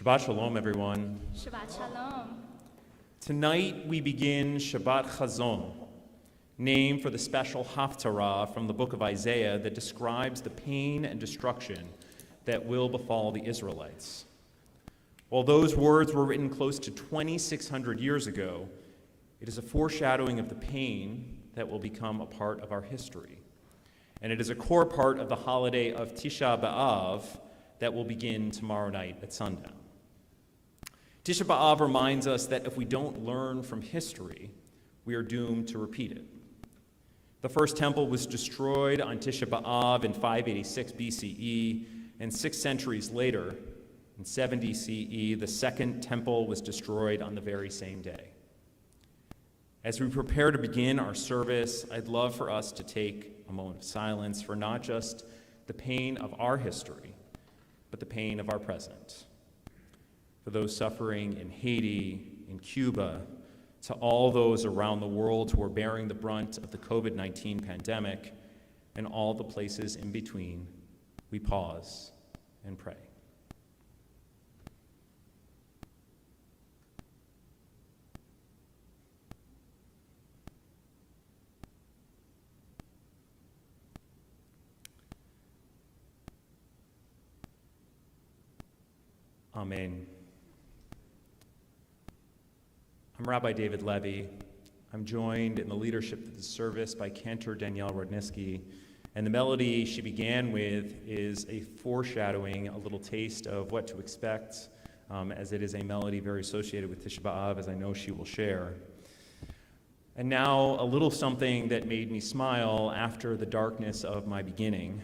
Shabbat Shalom, everyone. Shabbat Shalom. Tonight we begin Shabbat Chazon, named for the special Haftarah from the book of Isaiah that describes the pain and destruction that will befall the Israelites. While those words were written close to 2,600 years ago, it is a foreshadowing of the pain that will become a part of our history. And it is a core part of the holiday of Tisha B'Av that will begin tomorrow night at sundown. Tisha B'Av reminds us that if we don't learn from history, we are doomed to repeat it. The first temple was destroyed on Tisha B'Av in 586 BCE, and 6 centuries later, in 70 CE, the second temple was destroyed on the very same day. As we prepare to begin our service, I'd love for us to take a moment of silence for not just the pain of our history, but the pain of our present. For those suffering in Haiti, in Cuba, to all those around the world who are bearing the brunt of the COVID-19 pandemic, and all the places in between, we pause and pray. Amen. I'm Rabbi David Levy. I'm joined in the leadership of the service by Cantor Danielle Rodniski, and the melody she began with is a foreshadowing, a little taste of what to expect, as it is a melody very associated with Tisha B'Av, as I know she will share. And now a little something that made me smile after the darkness of my beginning.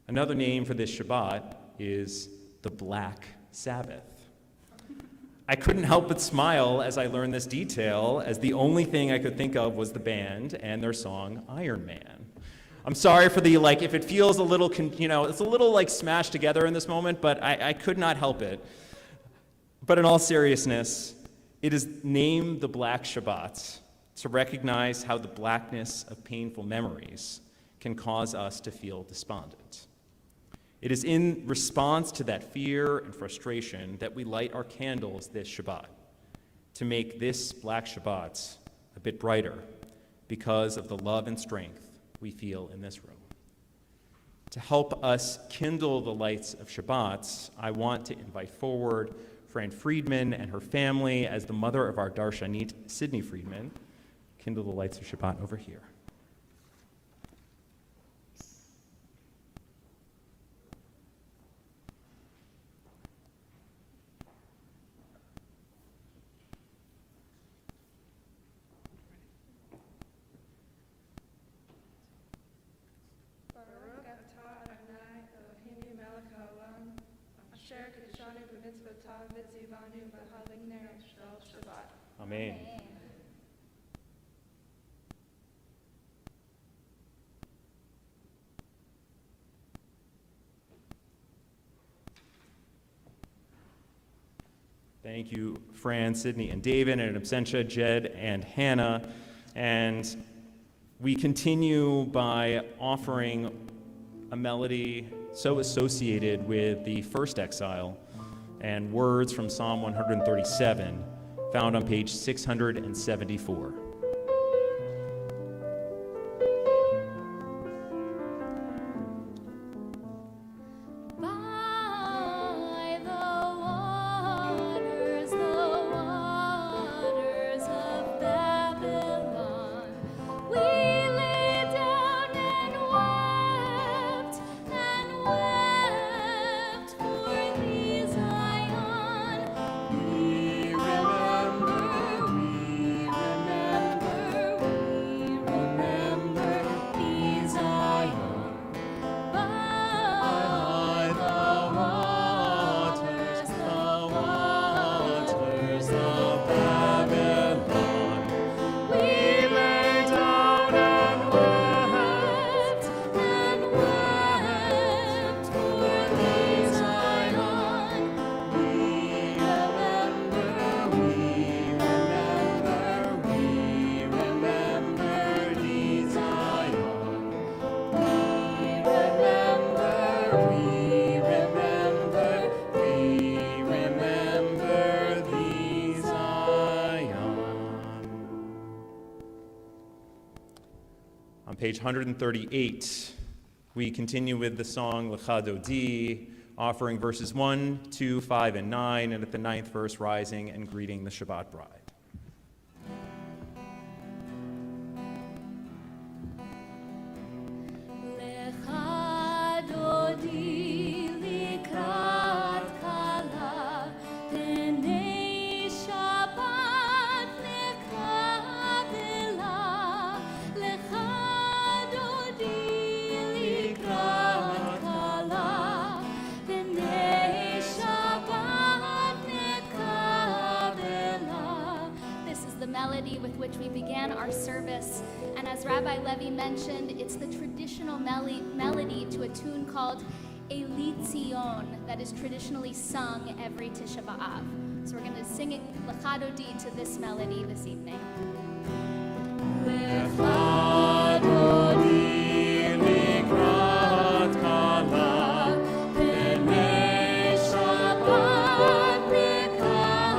Another name for this Shabbat is the Black Sabbath. I couldn't help but smile as I learned this detail, as the only thing I could think of was the band and their song Iron Man. I'm sorry for the, if it feels a little, it's a little smashed together in this moment, but I could not help it. But in all seriousness, it is named the Black Shabbat to recognize how the blackness of painful memories can cause us to feel despondent. It is in response to that fear and frustration that we light our candles this Shabbat, to make this Black Shabbat a bit brighter because of the love and strength we feel in this room. To help us kindle the lights of Shabbat, I want to invite forward Fran Friedman and her family as the mother of our Darshanit, Sydney Friedman. Kindle the lights of Shabbat over here. Amen. Thank you, Fran, Sydney, and David, and in absentia, Jed and Hannah. And we continue by offering a melody so associated with the first exile and words from Psalm 137, found on page 674. Page 138, we continue with the song Lecha Dodi, offering verses 1, 2, 5, and 9, and at the 9th verse, rising and greeting the Shabbat bride. With which we began our service, and as Rabbi Levy mentioned, it's the traditional melody to a tune called Eli Tzion that is traditionally sung every Tisha B'Av. So we're going to sing it Lecha Dodi to this melody this evening. Lecha Dodi likrat kala b'nei Shabbat nekabela.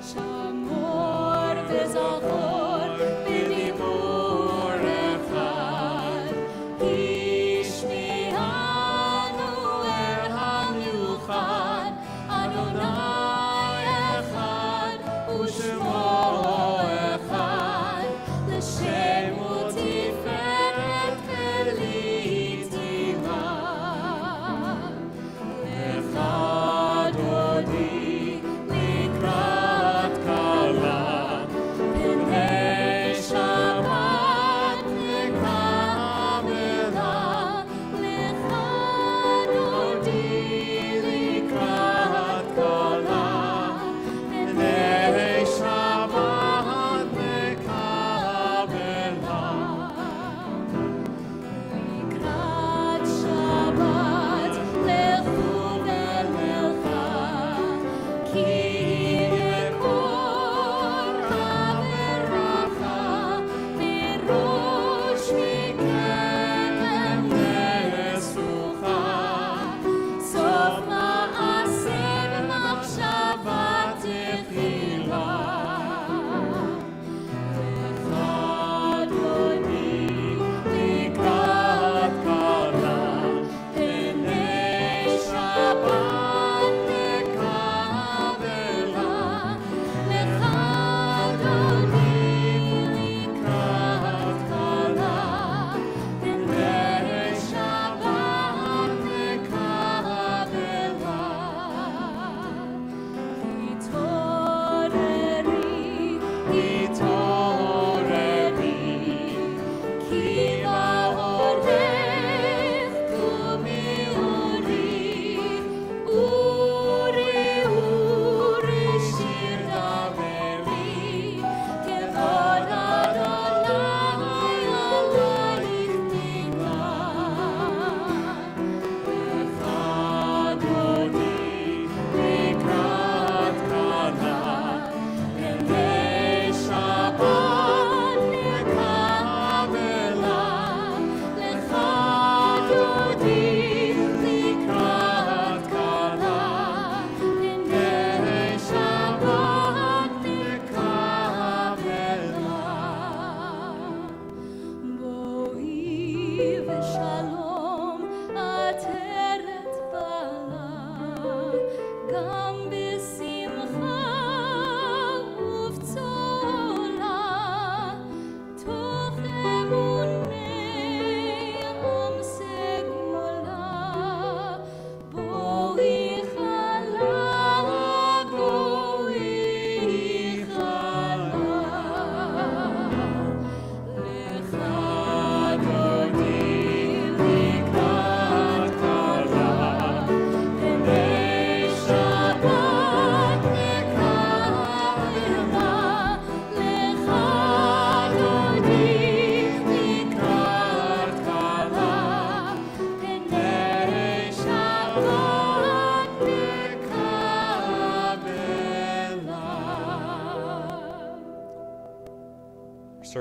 Shamor v'zachor b'dibur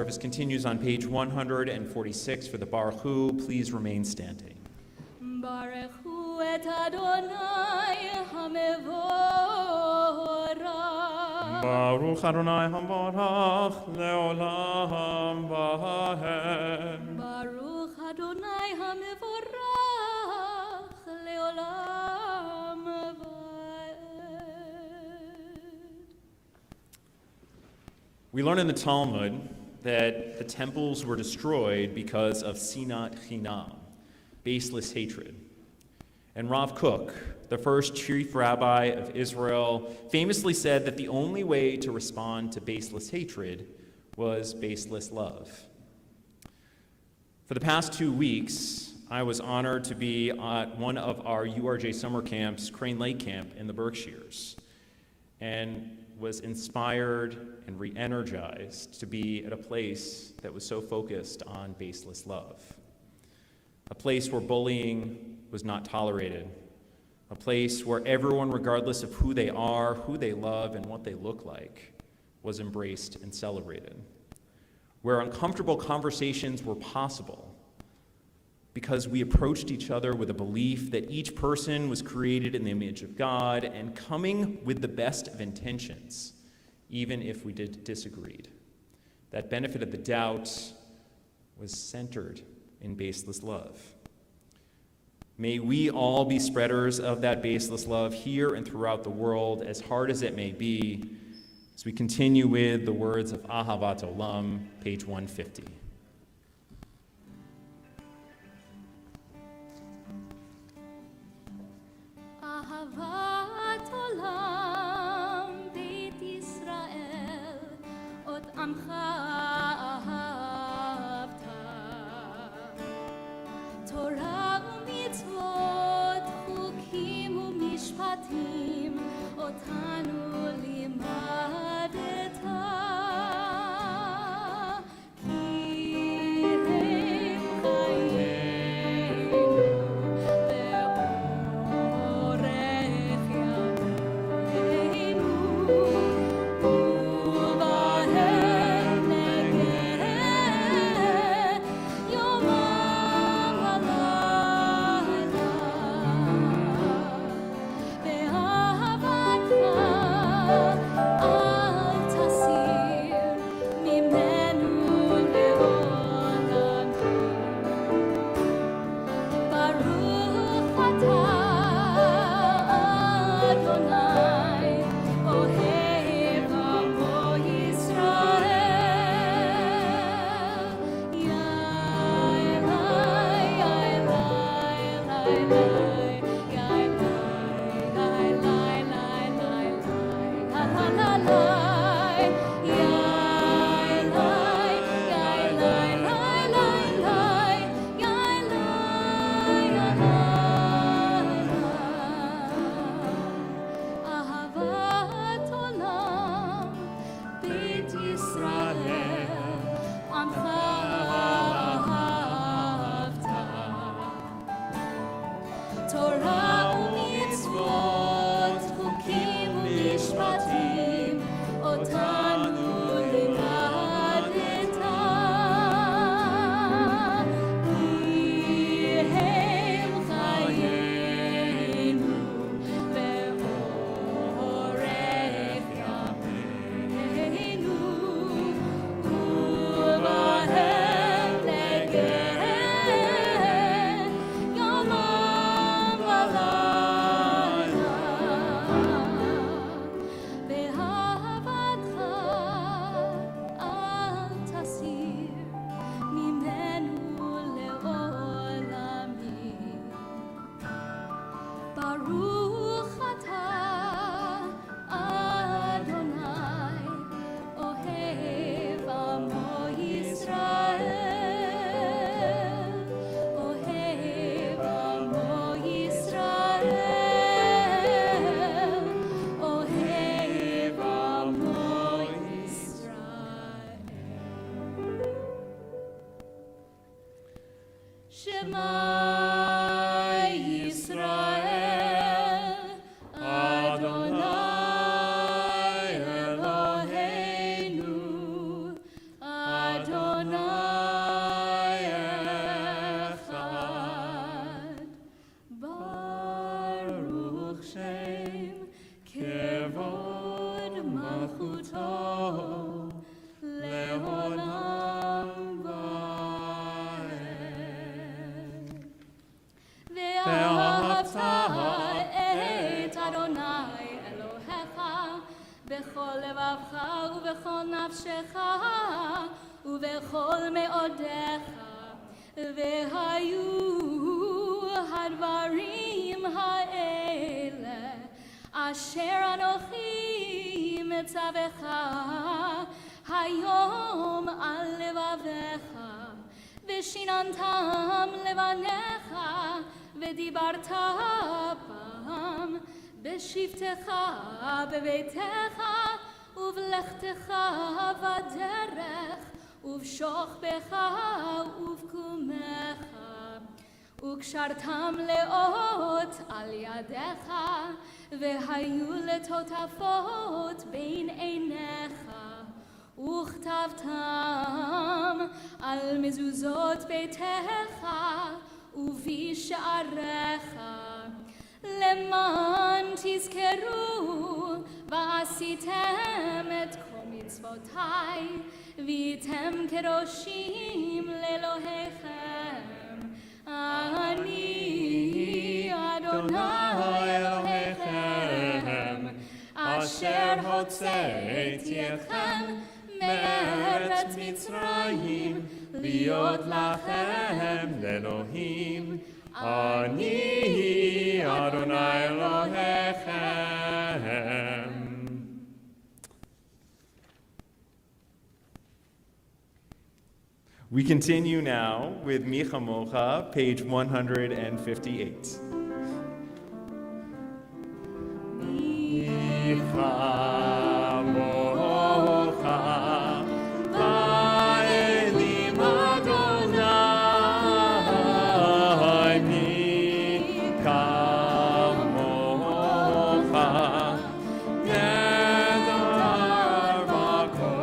service continues on page 146 for the Baruch Hu. Please remain standing. Baruch Hu et Adonai HaMevorach. Baruch Adonai HaMevorach leolam vahem. Baruch Adonai HaMevorach leolam vaed. We learn in the Talmud that the temples were destroyed because of sinat chinam, baseless hatred. And Rav Kook, the first chief rabbi of Israel, famously said that the only way to respond to baseless hatred was baseless love. For the past 2 weeks, I was honored to be at one of our URJ summer camps, Crane Lake Camp in the Berkshires, and was inspired and re-energized to be at a place that was so focused on baseless love. A place where bullying was not tolerated. A place where everyone, regardless of who they are, who they love, and what they look like, was embraced and celebrated. Where uncomfortable conversations were possible because we approached each other with a belief that each person was created in the image of God and coming with the best of intentions, even if we disagreed. That benefit of the doubt was centered in baseless love. May we all be spreaders of that baseless love here and throughout the world, as hard as it may be, as we continue with the words of Ahavat Olam, page 150. Ahavat Olam, Beit Yisrael, Ot Amcha Ahavta, Torah u'mitzvot, Chukim u'mishpatim, Otanu limadeta, Ki hem chayenu, Ve'orech yameinu, U'bahem negeh, Yomam v'layla, Ve'ahavata al tasir mimenu le'olam. Baruch atah Adonai, ohev amo Yisrael. Yaelai, yaelai, yaelai, yaelai, yaelai, yaelai, yaelai, yaelai, Ahavat Olam, Beit Yisrael, Amcha ahavta, Torah u'mitzvot, Chukim u'mishpatim, Otanu limadeta, Ki hem chayenu, Ve'orech yameinu, U'bahem negeh, Yomam v'layla, Ve'ahavatcha al tasir mimenu le'olamim. Baruch atah Adonai, ohev amo Yisrael, ohev amo Yisrael, ohev amo Yisrael. Shema Yisrael, Adonai Eloheinu, Adonai וכשם כבוד מלכותו לעולם ועד. ואהבת את אדוני אלוהיך בכל לבבך ובכל נפשך ובכל מאודיך, והיו הדברים האלה אשר אנוכי מצווך היום על לבביך, ושיננתם לבניך ודיברת בם בשבתך בביתך ובלכתך בדרך ובשוכבך ובקומך, וקשרתם לאות על ידיך, והיו לטוטפות בין עיניך, וכתבתם על מזוזות ביתך ובשעריך, למען תזכרו ועשיתם את כל מצוותיי, והייתם קדושים לאלוהיכם. אני אדוני אלוהיכם, אשר הוצאתי אתכם מארץ מצרים, להיות לכם לאלוהים. אני אדוני אלוהיכם. We continue now with Micha Mocha, page 158. Micha Mocha, Va'elim Adonai, Micha Mocha, Nedar V'Kodesh,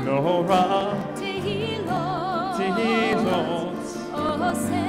Norah, Tehilot, Oseh,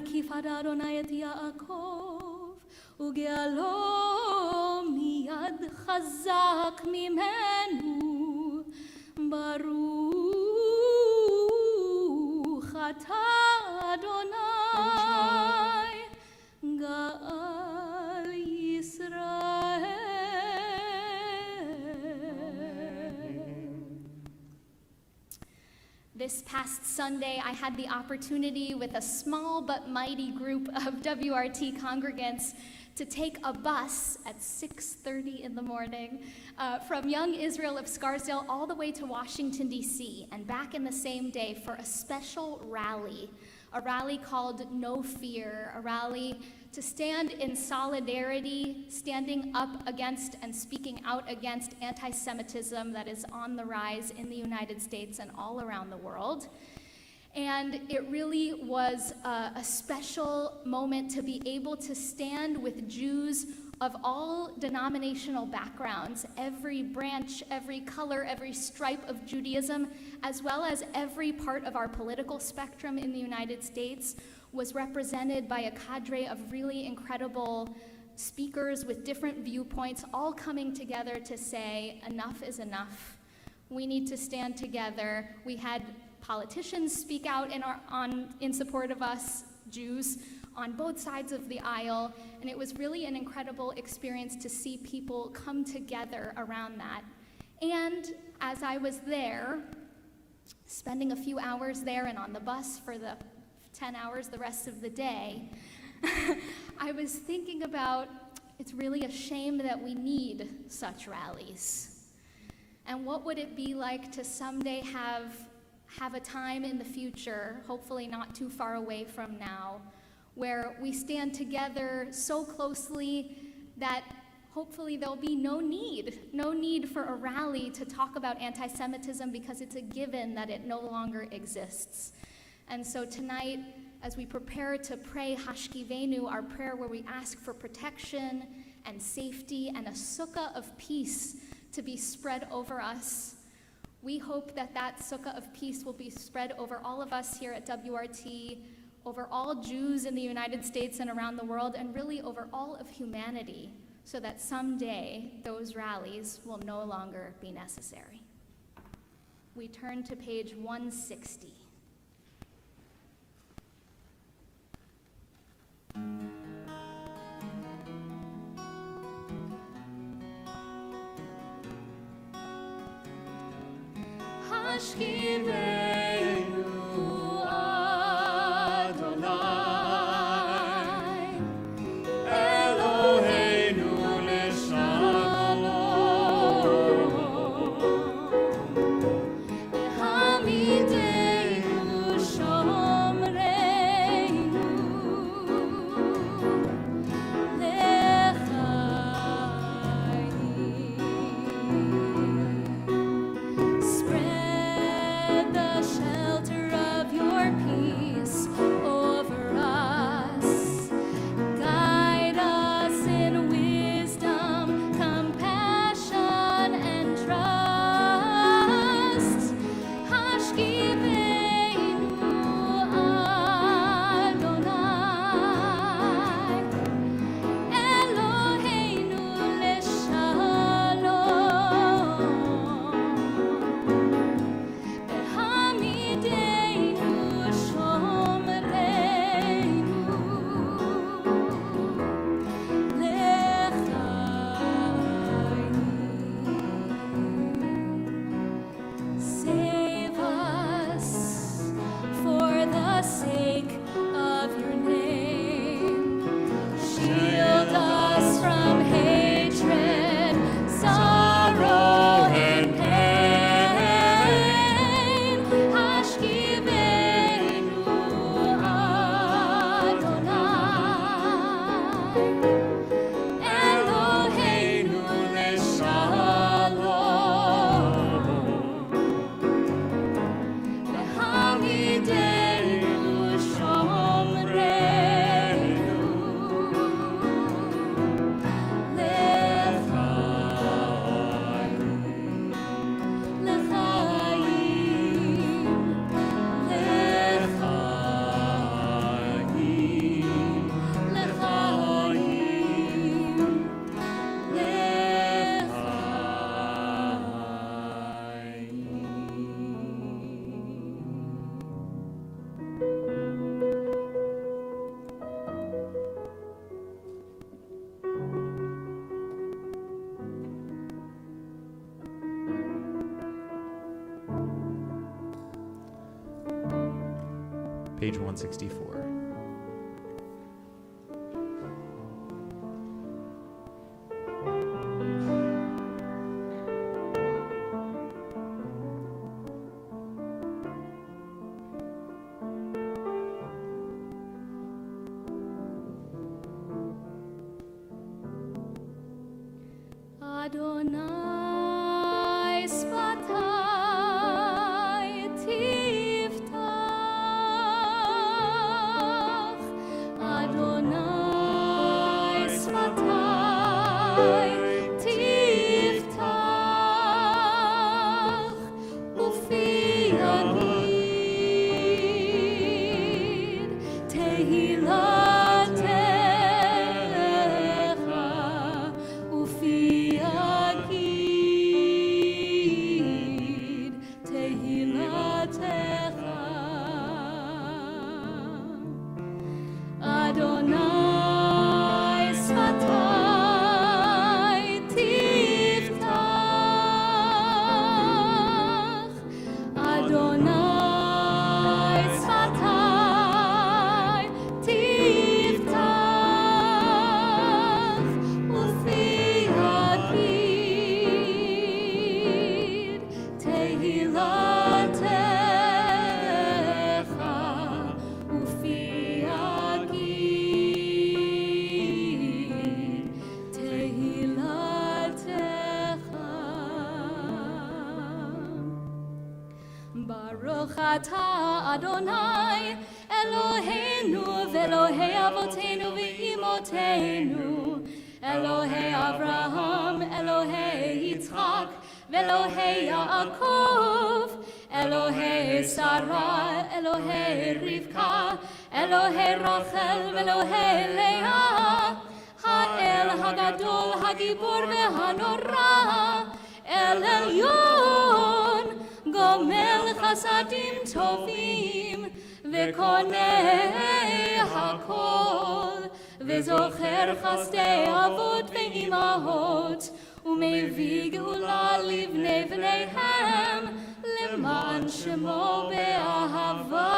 כיפת אדוני את יעקב, וגאלו מיד חזק ממנו. ברוך אתה אדוני, גאל ישראל. This past Sunday, I had the opportunity with a small but mighty group of WRT congregants to take a bus at 6:30 in the morning from Young Israel of Scarsdale all the way to Washington, D.C., and back in the same day for a special rally, a rally called No Fear, a rally to stand in solidarity, standing up against and speaking out against anti-Semitism that is on the rise in the United States and all around the world. And it really was a special moment to be able to stand with Jews of all denominational backgrounds, every branch, every color, every stripe of Judaism, as well as every part of our political spectrum in the United States, was represented by a cadre of really incredible speakers with different viewpoints, all coming together to say, enough is enough. We need to stand together. We had politicians speak out in support of us Jews on both sides of the aisle, and it was really an incredible experience to see people come together around that. And as I was there, spending a few hours there and on the bus for the 10 hours the rest of the day, I was thinking about, it's really a shame that we need such rallies. And what would it be like to someday have a time in the future, hopefully not too far away from now, where we stand together so closely that hopefully there'll be no need for a rally to talk about anti-Semitism, because it's a given that it no longer exists. And so tonight, as we prepare to pray Hashkivenu, our prayer where we ask for protection and safety and a sukkah of peace to be spread over us, we hope that that sukkah of peace will be spread over all of us here at WRT, over all Jews in the United States and around the world, and really over all of humanity, so that someday those rallies will no longer be necessary. We turn to page 160. Hashkivenu Adonai, Eloheinu leshalom, Hamidenu shomreinu, lechayim. Spread the shelter of your peace over us. Guide us in wisdom, compassion, and trust. Hashkivenu Adonai, Eloheinu leshalom. Hamidenu shomreinu, lechayim. Save us for the sake of your name. Shield us from hatred, sorrow, and pain. Hashkivenu Adonai, Eloheinu leshalom, Hamidenu shomreinu, lechayim, lechayim, Page 164. Adonai sfatai tiftach, Adonai sfatai tiftach. Adonai sfatai tiftach. Ufi agid tehilatecha. Ufi agid tehilatecha. Baruch atah Adonai Eloheinu v'Elohei Avotenu v'Imotenu, Elohei Avraham, Elohei Yitzchak, v'Elohei Yaakov, Elohei Sarah, Elohei Rivka, Elohei Rachel, v'Elohei Leah, Ha'el Hagadol, Hagibor v'Hanora, El Elyon, Gomel Chasadim Tovim, Vekonei Hakol, Vezocher Chasdei Avot ve'imahot, Umevi Geula livnei v'neihem, Leman Shemo be'ahava,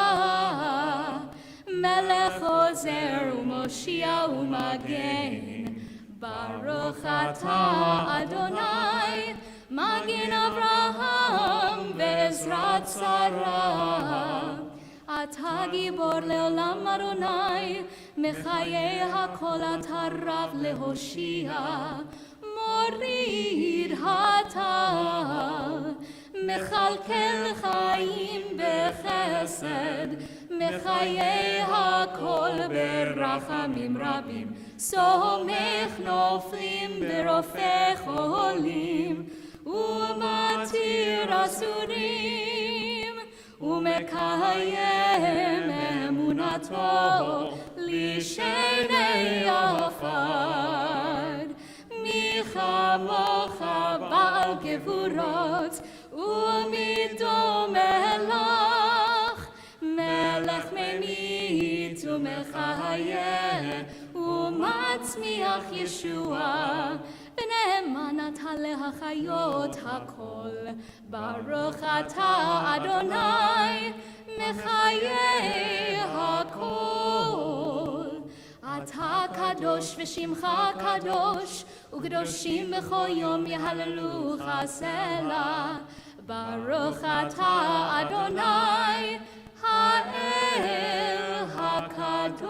Melech Ozer u'Moshia u'Magen, Baruch atah Adonai, Magen Avraham ve'ezrat Sarah. Ata gibor leolam Adonai, mechayei hakol ata rav lehoshia, morid hata, mechalkel chaim bechesed, mechayei hakol berachamim rabim, somech noflim berofei cholim, umatir asurim, ומקיים אמונתו לשני עפר. מי כמוך בעל גבורות ומי דומה לך, מלך ממית ומחיה ומצמיח ישועה, ונאמן אתה להחיות הכל. ברוך אתה אדוני מחיי הכל. אתה קדוש ושמך קדוש, וקדושים בכל יום יהללוך סלה. ברוך אתה אדוני האל הקדוש.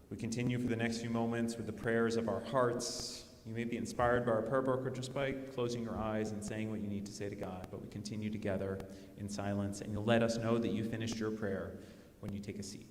We continue for the next few moments with the prayers of our hearts. You may be inspired by our prayer book or just by closing your eyes and saying what you need to say to God, but we continue together in silence, and you'll let us know that you finished your prayer when you take a seat.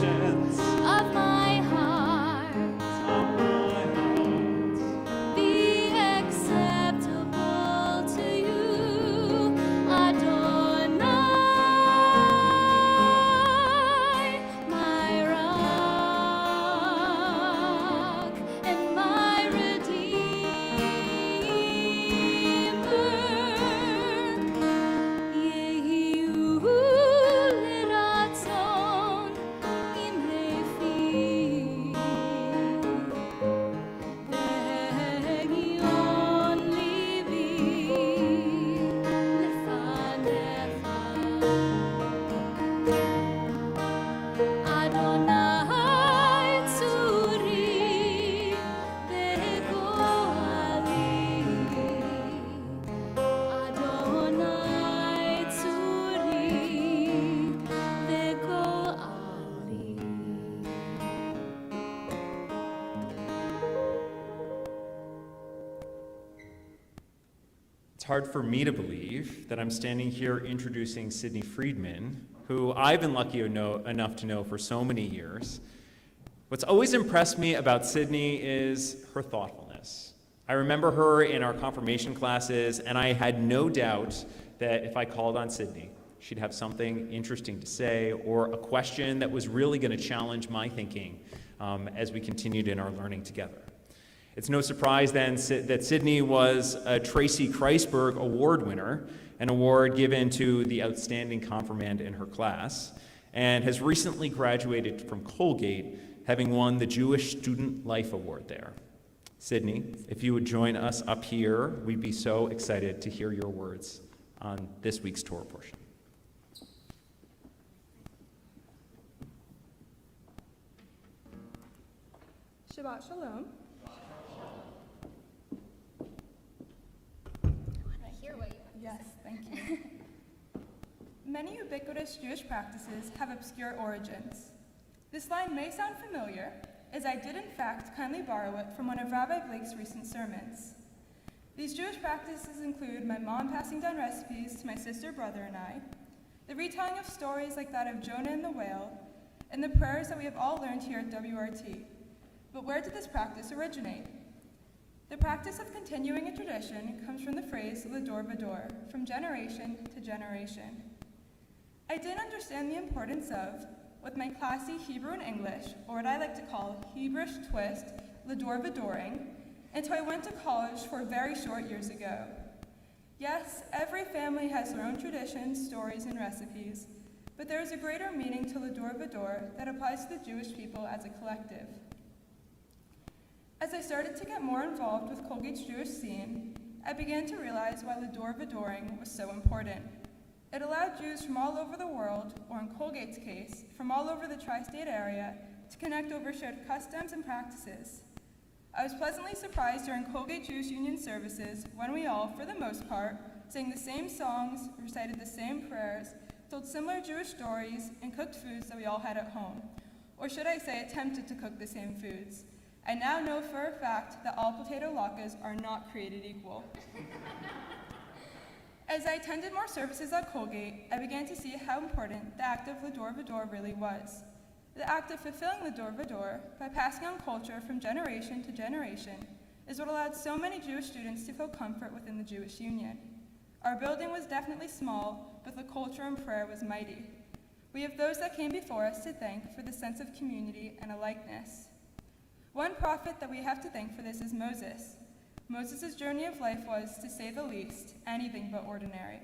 affections of my heart be acceptable to you, Adonai, my rock and my redeemer. Yehiyu liratzon im lefi, ve'egion libi lefanecha. Adonai tzuri ve'goali, Adonai tzuri ve'goali. It's hard for me to believe that I'm standing here introducing Sydney Friedman, who I've been lucky enough to know for so many years. What's always impressed me about Sydney is her thoughtfulness. I remember her in our confirmation classes, and I had no doubt that if I called on Sydney, she'd have something interesting to say or a question that was really going to challenge my thinking as we continued in our learning together. It's no surprise then that Sydney was a Tracy Kreisberg Award winner, an award given to the outstanding confirmand in her class, and has recently graduated from Colgate, having won the Jewish Student Life Award there. Sydney, if you would join us up here, we'd be so excited to hear your words on this week's Torah portion. Shabbat Shalom. Yes, thank you. Many ubiquitous Jewish practices have obscure origins. This line may sound familiar, as I did in fact kindly borrow it from one of Rabbi Blake's recent sermons. These Jewish practices include my mom passing down recipes to my sister, brother, and I, the retelling of stories like that of Jonah and the whale, and the prayers that we have all learned here at WRT. But where did this practice originate? The practice of continuing a tradition comes from the phrase l'dor v'dor, from generation to generation. I didn't understand the importance of, with my classy Hebrew and English, or what I like to call Hebrayish twist, l'dor v'doring, until I went to college 4 very short years ago. Yes, every family has their own traditions, stories, and recipes, but there is a greater meaning to l'dor v'dor that applies to the Jewish people as a collective. As I started to get more involved with Colgate's Jewish scene, I began to realize why l'dor v'doring was so important. It allowed Jews from all over the world, or in Colgate's case, from all over the tri-state area, to connect over shared customs and practices. I was pleasantly surprised during Colgate Jewish Union services when we all, for the most part, sang the same songs, recited the same prayers, told similar Jewish stories, and cooked foods that we all had at home. Or should I say attempted to cook the same foods. I now know for a fact that all potato latkes are not created equal. As I attended more services at Colgate, I began to see how important the act of l'dor v'dor really was. The act of fulfilling l'dor v'dor by passing on culture from generation to generation is what allowed so many Jewish students to feel comfort within the Jewish Union. Our building was definitely small, but the culture and prayer was mighty. We have those that came before us to thank for the sense of community and alikeness. One prophet that we have to thank for this is Moses. Moses' journey of life was, to say the least, anything but ordinary.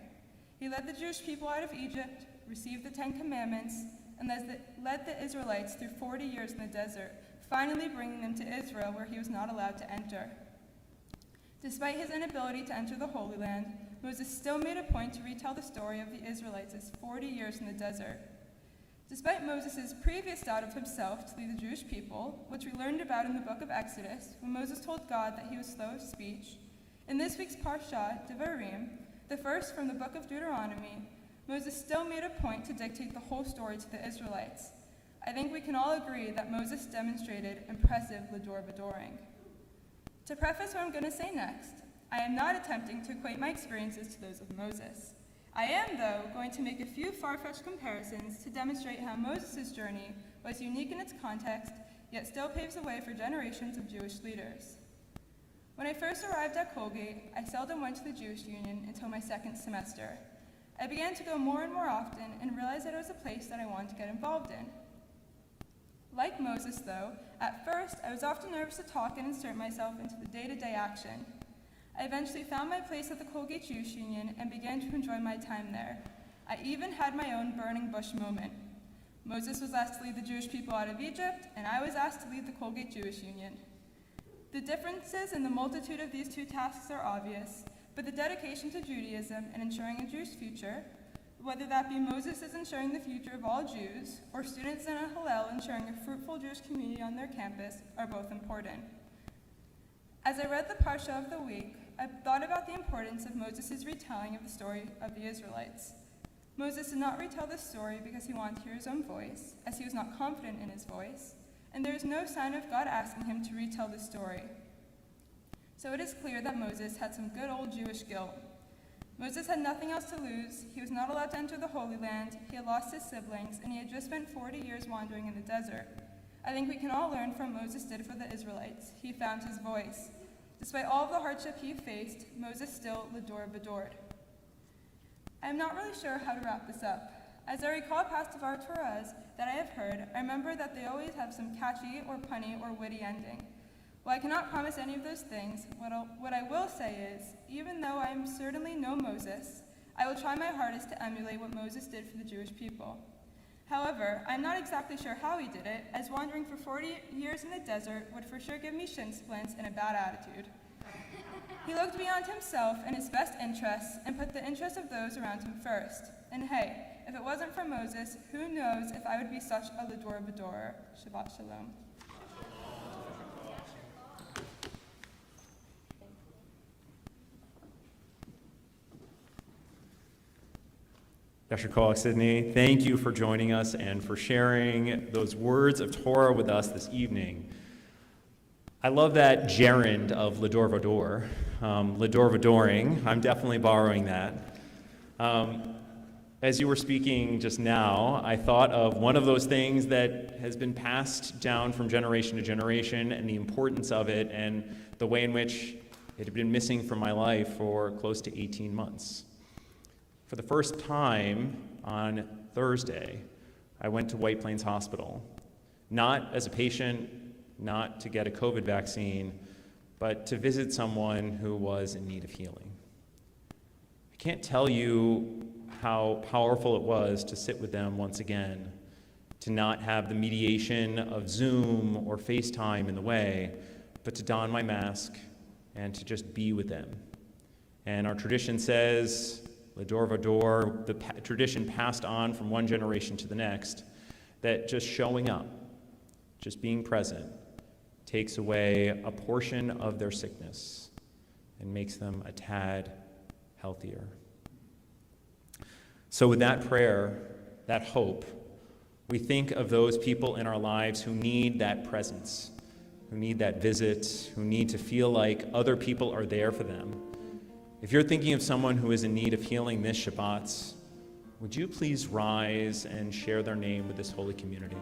He led the Jewish people out of Egypt, received the 10 Commandments, and led the Israelites through 40 years in the desert, finally bringing them to Israel, where he was not allowed to enter. Despite his inability to enter the Holy Land, Moses still made a point to retell the story of the Israelites' 40 years in the desert. Despite Moses' previous doubt of himself to lead the Jewish people, which we learned about in the book of Exodus, when Moses told God that he was slow of speech, in this week's Parsha, Devarim, the first from the book of Deuteronomy, Moses still made a point to dictate the whole story to the Israelites. I think we can all agree that Moses demonstrated impressive l'dor v'doring. To preface what I'm going to say next, I am not attempting to equate my experiences to those of Moses. I am, though, going to make a few far-fetched comparisons to demonstrate how Moses' journey was unique in its context, yet still paves the way for generations of Jewish leaders. When I first arrived at Colgate, I seldom went to the Jewish Union until my second semester. I began to go more and more often and realized that it was a place that I wanted to get involved in. Like Moses, though, at first I was often nervous to talk and insert myself into the day-to-day action. I eventually found my place at the Colgate Jewish Union and began to enjoy my time there. I even had my own burning bush moment. Moses was asked to lead the Jewish people out of Egypt, and I was asked to lead the Colgate Jewish Union. The differences in the multitude of these two tasks are obvious, but the dedication to Judaism and ensuring a Jewish future, whether that be Moses is ensuring the future of all Jews, or students in a Hillel ensuring a fruitful Jewish community on their campus, are both important. As I read the Parsha of the week, I thought about the importance of Moses' retelling of the story of the Israelites. Moses did not retell this story because he wanted to hear his own voice, as he was not confident in his voice, and there is no sign of God asking him to retell the story. So it is clear that Moses had some good old Jewish guilt. Moses had nothing else to lose, he was not allowed to enter the Holy Land, he had lost his siblings, and he had just spent 40 years wandering in the desert. I think we can all learn from what Moses did for the Israelites. He found his voice. Despite all of the hardship he faced, Moses still adored. I am not really sure how to wrap this up. As I recall past of our Torahs that I have heard, I remember that they always have some catchy or punny or witty ending. While I cannot promise any of those things, what I will say is, even though I am certainly no Moses, I will try my hardest to emulate what Moses did for the Jewish people. However, I'm not exactly sure how he did it, as wandering for 40 years in the desert would for sure give me shin splints and a bad attitude. He looked beyond himself and his best interests and put the interests of those around him first. And hey, if it wasn't for Moses, who knows if I would be such a Lador Badorer. Shabbat Shalom. Yasher Koach Sydney, thank you for joining us and for sharing those words of Torah with us this evening. I love that gerund of Lador Vador, Lador Vadoring. I'm definitely borrowing that. As you were speaking just now, I thought of one of those things that has been passed down from generation to generation and the importance of it and the way in which it had been missing from my life for close to 18 months. For the first time on Thursday, I went to White Plains Hospital, not as a patient, not to get a COVID vaccine, but to visit someone who was in need of healing. I can't tell you how powerful it was to sit with them once again, to not have the mediation of Zoom or FaceTime in the way, but to don my mask and to just be with them. And our tradition says, Lador Vador, the tradition passed on from one generation to the next, that just showing up, just being present, takes away a portion of their sickness and makes them a tad healthier. So with that prayer, that hope, we think of those people in our lives who need that presence, who need that visit, who need to feel like other people are there for them. If you're thinking of someone who is in need of healing this Shabbat, would you please rise and share their name with this holy community?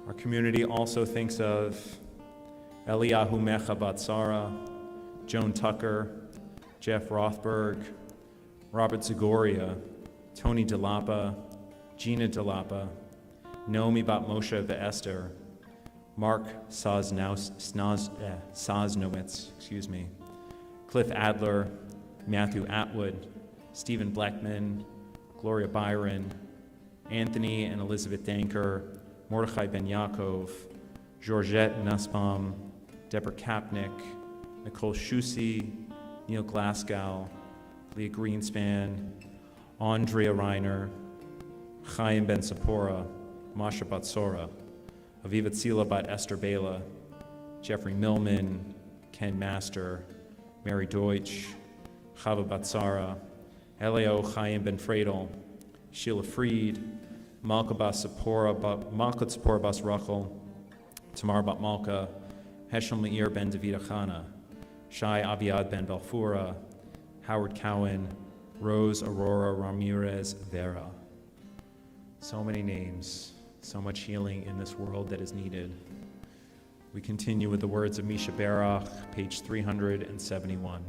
Our community also thinks of Eliyahu Mecha Batsara, Joan Tucker, Jeff Rothberg, Robert Zagoria, Tony DeLapa, Gina DeLapa, Naomi Bat Moshe Esther, Mark Sosnowitz, Cliff Adler, Matthew Atwood, Stephen Blackman, Gloria Byron, Anthony and Elizabeth Danker, Mordechai Ben Yaakov, Georgette Nussbaum, Deborah Kapnick, Nicole Schusse, Neil Glasgow, Leah Greenspan, Andrea Reiner, Chaim Ben Sapora, Masha Batsora, Aviva Tzila Bat Esther Bela, Jeffrey Millman, Ken Master, Mary Deutsch, Chava Batsara, Elio Chaim Ben Fredel, Sheila Fried, Malka Tzipora Bas Rachel, Tamar Bat Malka, Heshem Leir Ben David Achana, Shai Aviad Ben Belfura, Howard Cowan, Rose Aurora Ramirez Vera. So many names, so much healing in this world that is needed. We continue with the words of Misha Berach, page 371.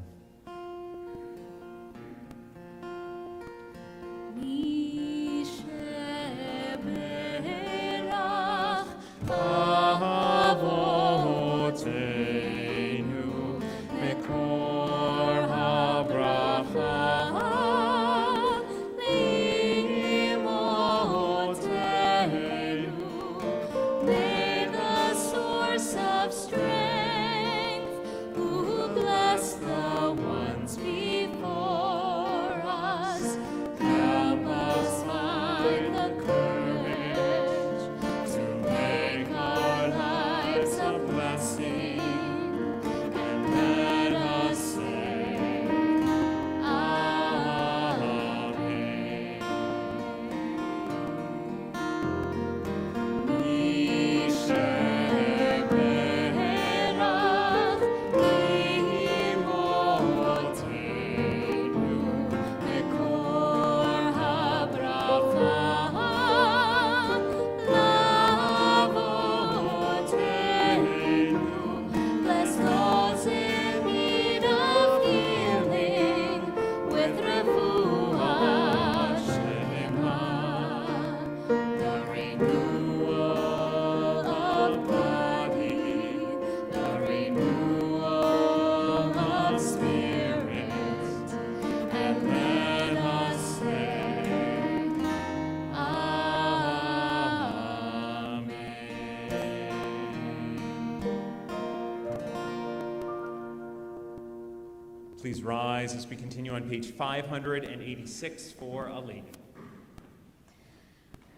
Please rise as we continue on page 586 for Aleinu.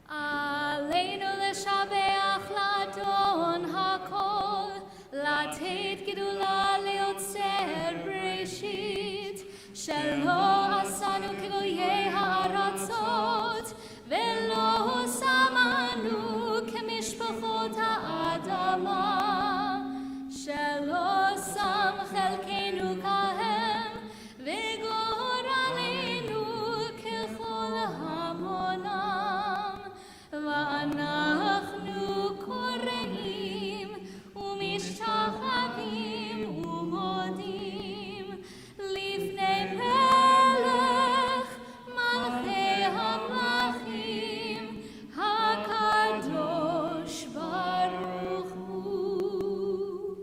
Aleinu l'shabeach l'adon hakol, לתת גדולה ליוצר בראשית, שלא עשנו כגויי הארצות, ולא שמנו כמשפחות האדמה, שלא שם חלקנו כהם, וגורלנו ככל המונם, ואנחנו קוראים ומשתחווים ומודים לפני מלך מלכי המלכים הקדוש ברוך הוא.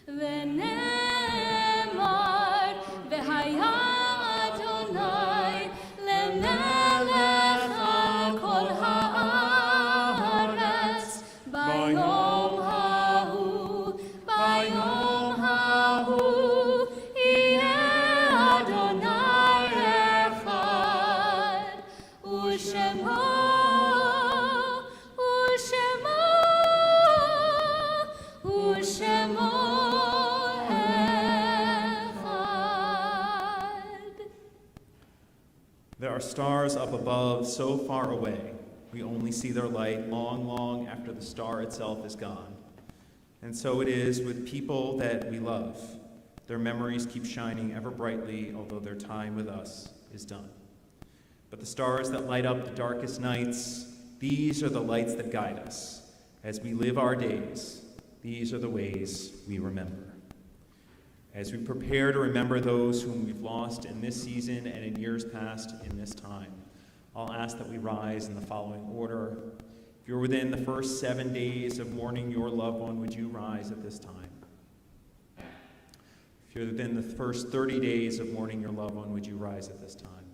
ונאמר והיה אדוני למלך על כל הארץ ביום ההוא, ביום ההוא יהיה אדוני אחד, ושמו אחד. There are stars up above so far away, we only see their light long, long after the star itself is gone. And so it is with people that we love. Their memories keep shining ever brightly, although their time with us is done. But the stars that light up the darkest nights, these are the lights that guide us. As we live our days, these are the ways we remember. As we prepare to remember those whom we've lost in this season and in years past in this time, I'll ask that we rise in the following order. If you're within the first 7 days of mourning your loved one, would you rise at this time? If you're within the first 30 days of mourning your loved one, would you rise at this time?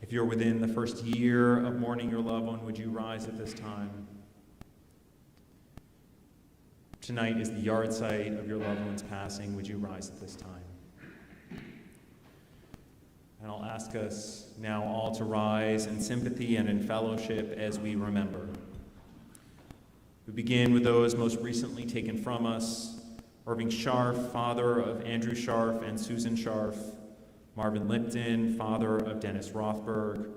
If you're within the first year of mourning your loved one, would you rise at this time? Tonight is the yard site of your loved one's passing. Would you rise at this time? And I'll ask us now all to rise in sympathy and in fellowship as we remember. We begin with those most recently taken from us: Irving Scharf, father of Andrew Scharf and Susan Scharf; Marvin Lipton, father of Dennis Rothberg;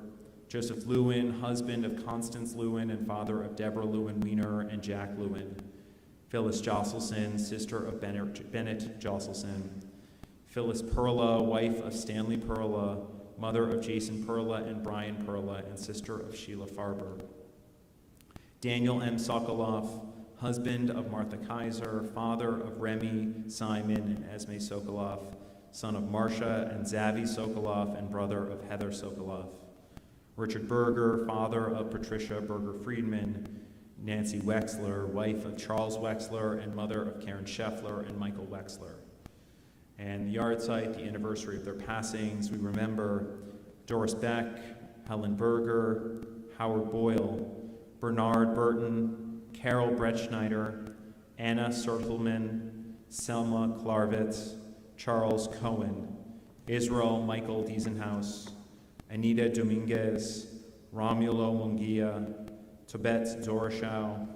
Joseph Lewin, husband of Constance Lewin and father of Deborah Lewin Weiner and Jack Lewin; Phyllis Josselson, sister of Bennett Josselson; Phyllis Perla, wife of Stanley Perla, mother of Jason Perla and Brian Perla, and sister of Sheila Farber; Daniel M. Sokoloff, husband of Martha Kaiser, father of Remy, Simon, and Esme Sokoloff, son of Marcia and Zavi Sokoloff, and brother of Heather Sokoloff; Richard Berger, father of Patricia Berger-Friedman; Nancy Wexler, wife of Charles Wexler and mother of Karen Scheffler and Michael Wexler. And the yard site, the anniversary of their passings, we remember Doris Beck, Helen Berger, Howard Boyle, Bernard Burton, Carol Bretschneider, Anna Sertelman, Selma Klarvitz, Charles Cohen, Israel Michael Diesenhaus, Anita Dominguez, Romulo Munguia, Tobet Doroshow,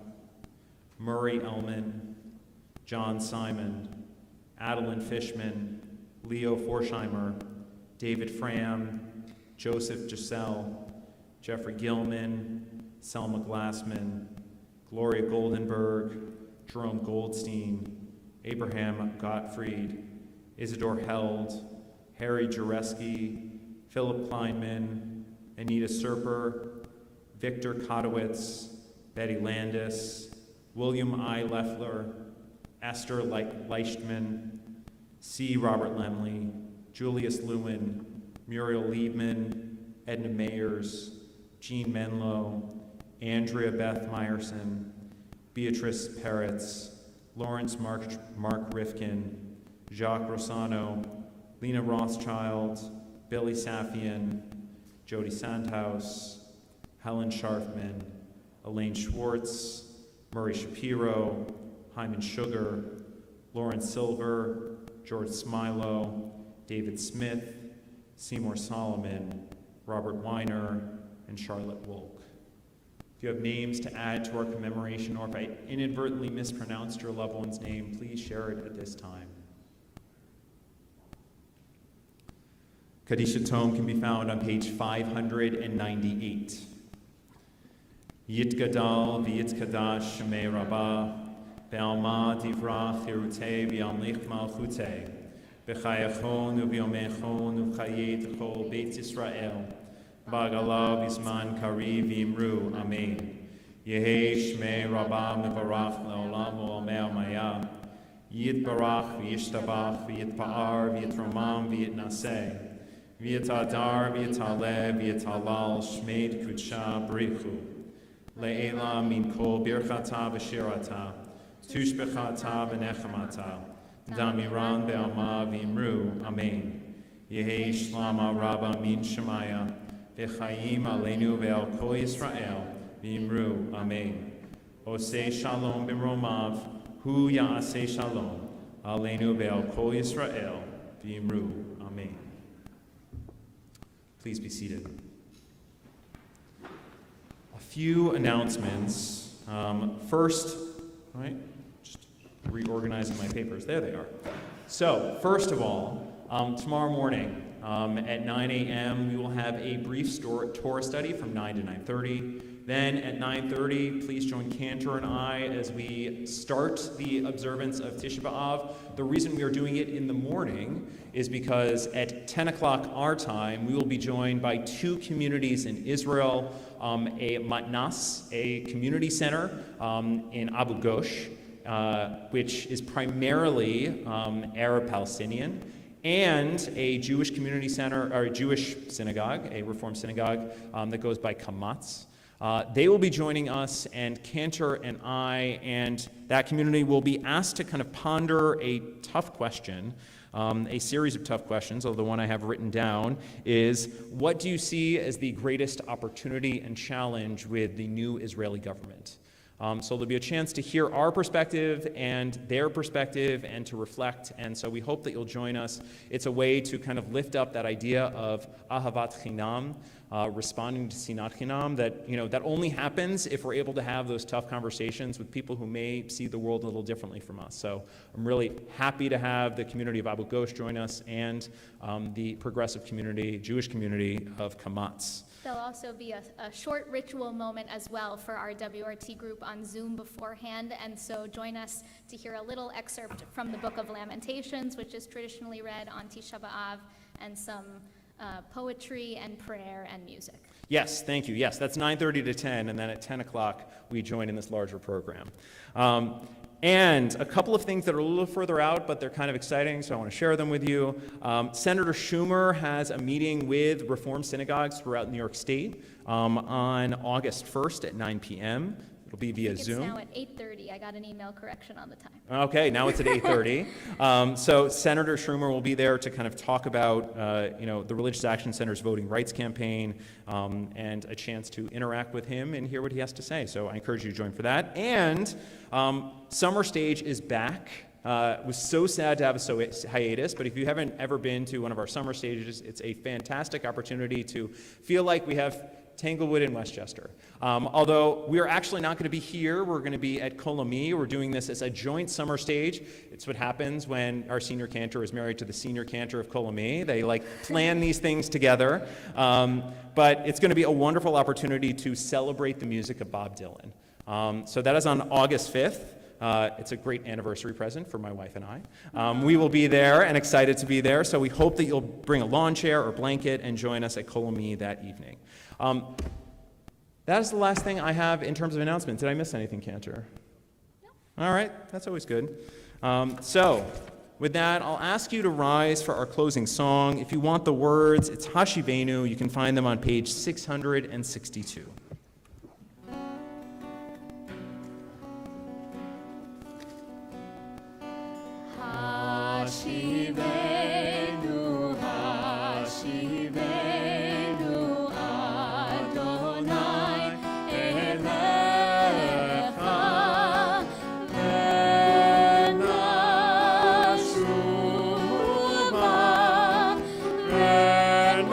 Murray Ellman, John Simon, Adeline Fishman, Leo Forsheimer, David Fram, Joseph Giselle, Jeffrey Gilman, Selma Glassman, Gloria Goldenberg, Jerome Goldstein, Abraham Gottfried, Isidore Held, Harry Jareski, Philip Kleinman, Anita Serper, Victor Kotowitz, Betty Landis, William I. Leffler, Esther Leichtman, C. Robert Lemley, Julius Lewin, Muriel Liebman, Edna Mayers, Jean Menlo, Andrea Beth Meyerson, Beatrice Peretz, Lawrence Mark Rifkin, Jacques Rossano, Lena Rothschild, Billy Safian, Jody Sandhaus, Helen Scharfman, Elaine Schwartz, Murray Shapiro, Hyman Sugar, Lauren Silver, George Smilo, David Smith, Seymour Solomon, Robert Weiner, and Charlotte Wolk. If you have names to add to our commemoration, or if I inadvertently mispronounced your loved one's name, please share it at this time. Kadisha Tome can be found on page 598. Yitgadal v'yitkadash shemei rabbah, be'alma divra chirutei v'yamlich malchutei, b'chayachon u'b'yomechon u'chayet chol beit Yisrael, b'agala b'zman kari v'imru, amen. Yehei shmei rabbah mevarach le'olam u'omei amaya, yitbarach v'yishtabach v'yitpa'ar v'yitromam v'yitnaseh, v'yitadar v'yitaleh v'yitalal shmeid kudsha brichu, le'ela min kol birchata v'shirata, tushbechata v'nechamata, damiran be'alma v'imru, amen. Yehi shlama rabba min shemaya, v'chayim aleinu ve'al kol Yisrael, v'imru, amen. Oseh shalom b'mromav, hu ya'aseh shalom, aleinu ve'al kol Yisrael, v'imru, amen. Please be seated. A few announcements. First, all right, just reorganizing my papers. There they are. So, first of all, tomorrow morning at 9 a.m., we will have a brief Torah study from 9 to 9:30. Then at 9:30, please join Cantor and I as we start the observance of Tisha B'Av. The reason we are doing it in the morning is because at 10 o'clock our time, we will be joined by two communities in Israel, a matnas, a community center in Abu Ghosh, which is primarily Arab-Palestinian, and a Jewish community center, or a Jewish synagogue, a Reform synagogue that goes by Kamatz. They will be joining us, and Cantor and I and that community will be asked to kind of ponder a tough question, a series of tough questions, although the one I have written down is, what do you see as the greatest opportunity and challenge with the new Israeli government? So there'll be a chance to hear our perspective and their perspective and to reflect. And so we hope that you'll join us. It's a way to kind of lift up that idea of ahavat chinam, responding to sinat chinam, that only happens if we're able to have those tough conversations with people who may see the world a little differently from us. So I'm really happy to have the community of Abu Ghosh join us and the progressive community, Jewish community of Kamatz. There'll also be a short ritual moment as well for our WRT group on Zoom beforehand, and so join us to hear a little excerpt from the Book of Lamentations, which is traditionally read on Tisha B'Av, and some poetry and prayer and music. Yes, thank you. Yes, that's 9:30 to 10, and then at 10 o'clock we join in this larger program. And a couple of things that are a little further out, but they're kind of exciting, so I want to share them with you. Senator Schumer has a meeting with Reform synagogues throughout New York State on August 1st at 9 p.m. It'll be via Zoom. It's now at 8:30. I got an email correction on the time. Okay, now it's at 8:30. So Senator Schumer will be there to kind of talk about, the Religious Action Center's voting rights campaign, and a chance to interact with him and hear what he has to say. So I encourage you to join for that. And Summer Stage is back. It was so sad to have a hiatus, but if you haven't ever been to one of our summer stages, it's a fantastic opportunity to feel like we have Tanglewood in Westchester. Although we are actually not going to be here, we're going to be at Kolami. We're doing this as a joint summer stage. It's what happens when our senior cantor is married to the senior cantor of Kolami. They plan these things together. But it's going to be a wonderful opportunity to celebrate the music of Bob Dylan. So that is on August 5th. It's a great anniversary present for my wife and I. We will be there and excited to be there, so we hope that you'll bring a lawn chair or blanket and join us at Kolami that evening. That is the last thing I have in terms of announcements. Did I miss anything, Cantor? No. All right, that's always good. So with that, I'll ask you to rise for our closing song. If you want the words, it's Hashivenu. You can find them on page 662. Hashivenu, Hashivenu, Adonai, Elecha, V'nashuva, V'nashuva,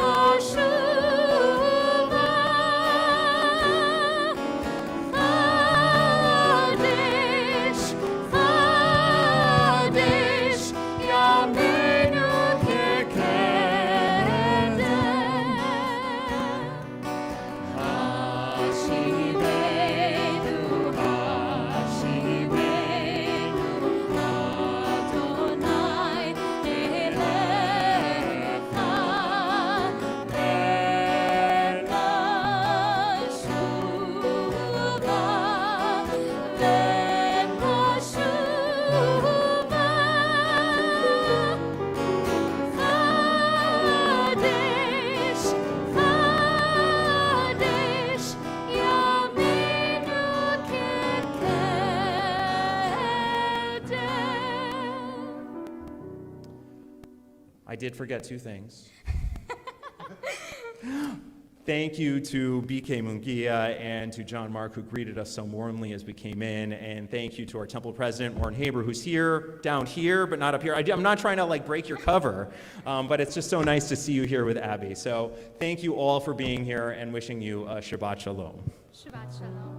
Chadesh, Chadesh, Yameinu kekedem. Hashivenu, Hashivenu, Adonai, Elecha, I did forget two things. Thank you to BK Mungia and to John Mark, who greeted us so warmly as we came in. And thank you to our temple president, Warren Haber, who's here, down here, but not up here. I'm not trying to break your cover, but it's just so nice to see you here with Abby. So thank you all for being here and wishing you a Shabbat Shalom. Shabbat Shalom.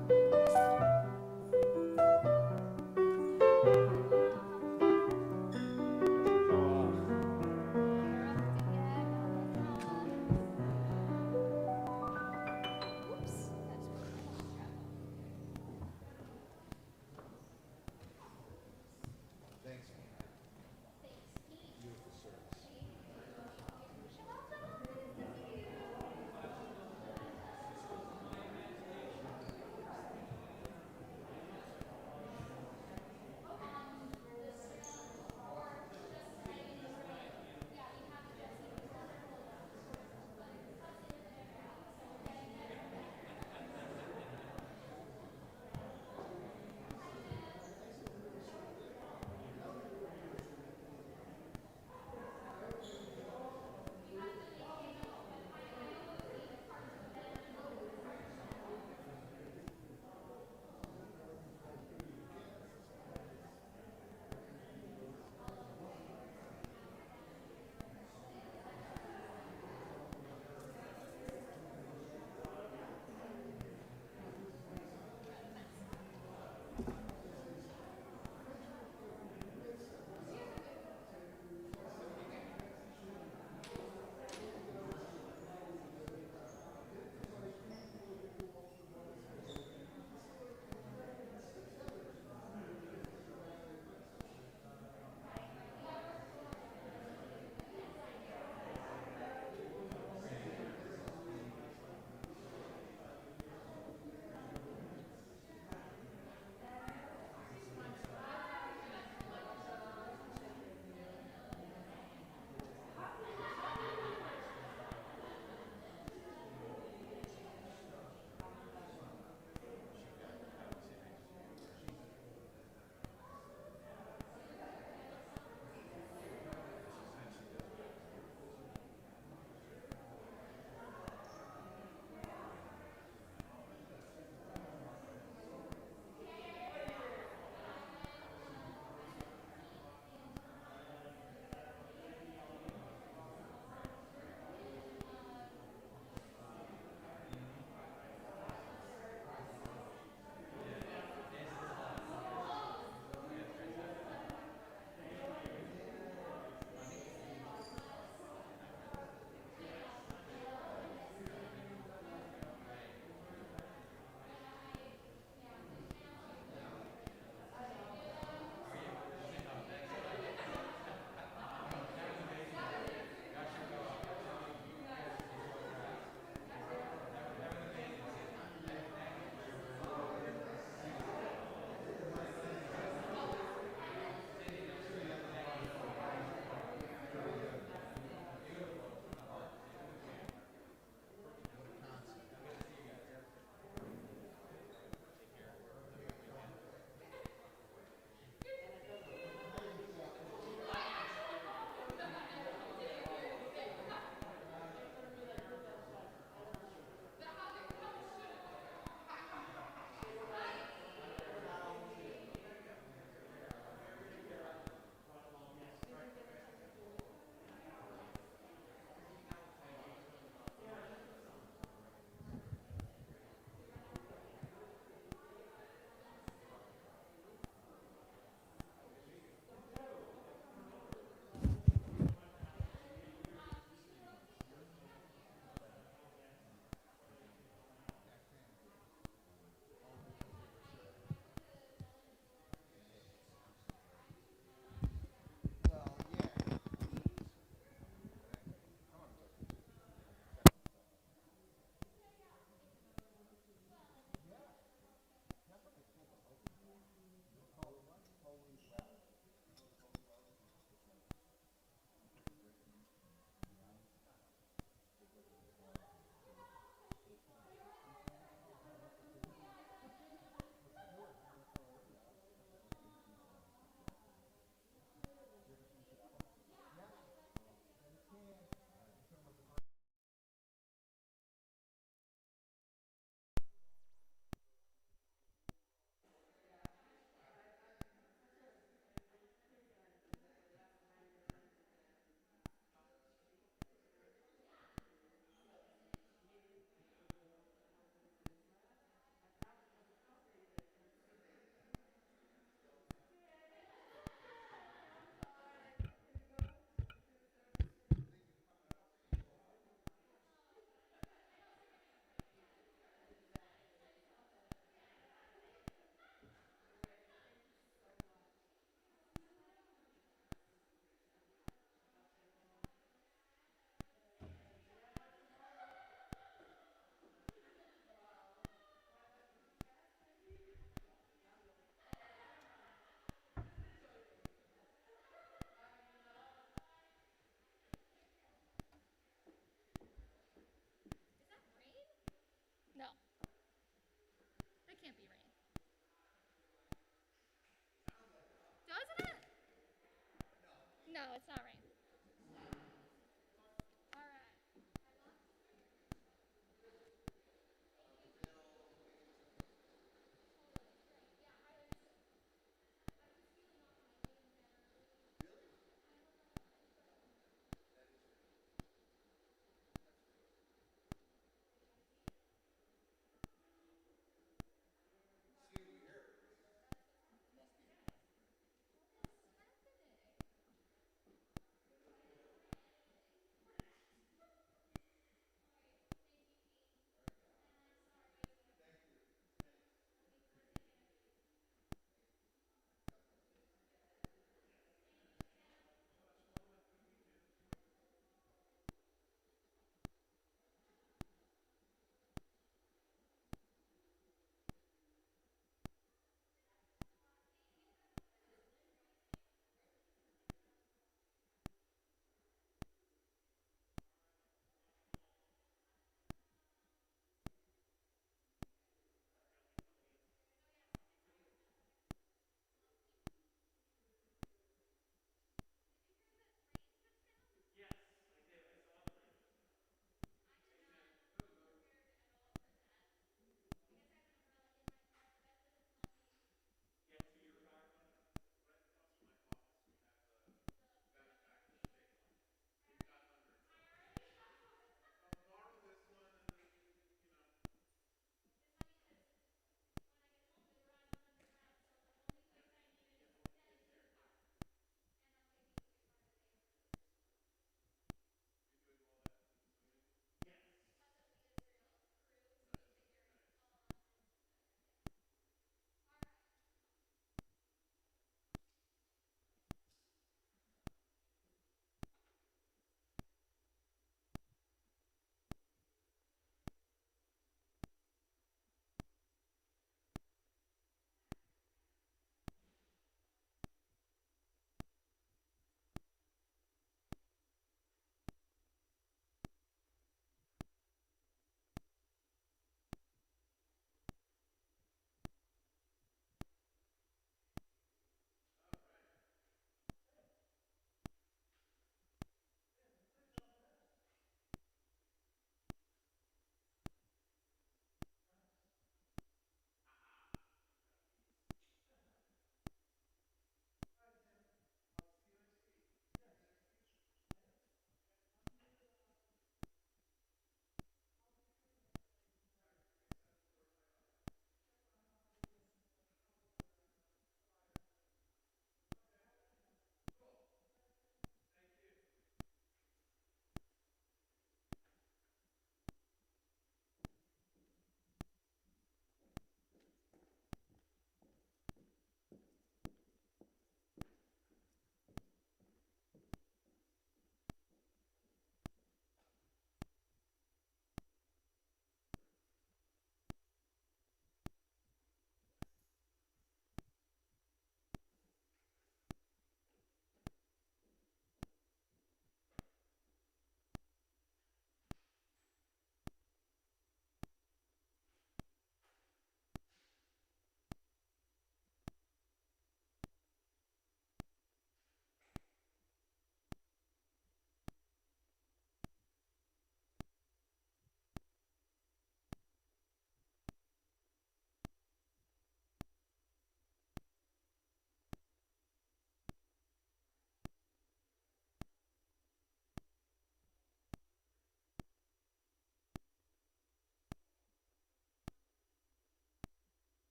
it's not